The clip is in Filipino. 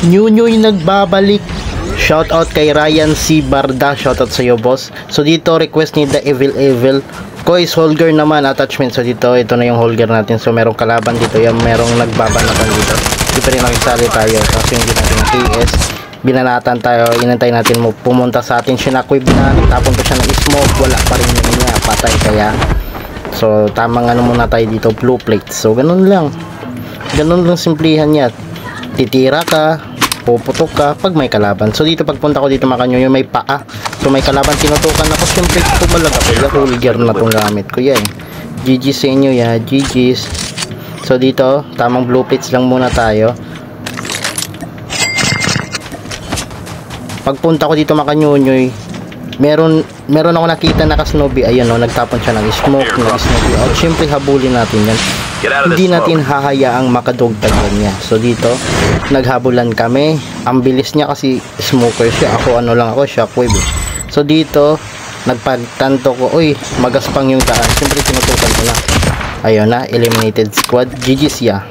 New yung nagbabalik. Shoutout kay Ryan C. Barda. Shoutout sa iyo, boss. So dito request ni The Evil. Kois Holger naman attachment. So dito ito na yung Holger natin. So merong kalaban dito. Yan merong nagbabanatan dito. Di pa rin nakisali tayo. Kasi hindi natin TS. Binanatan tayo. Inantay natin mo pumunta sa atin. Shinakwib na. Tapon pa siya ng smoke. Wala pa rin yun niya. Patay kaya. So tamang ano muna tayo dito. Blue plate. So ganun lang. Ganun lang simplihan niya. Titira ka, puputok ka pag may kalaban. So dito pagpunta ko dito makanyo yung may paa. So may kalaban tinutukan ako. Siyempre pumalag ako. Yung Holger na itong gamit ko yan. GG's sa inyo ya. GG's. So dito tamang blue plates lang muna tayo. Pagpunta ko dito makanyonyoy, meron ako nakita na kasnobi. Ayan o, nagtapon siya ng smoke, nag-snobi out. Siyempre habulin natin yan. Hindi natin hahayaang makadugtagan niya. So dito naghabulan kami. Ang bilis niya kasi smoker siya. Ako ano lang ako, shockwave. So dito nagpagtanto ko, uy magaspang yung daan. Siyempre tinutukan ko na. Ayun na, eliminated squad. GG's ya.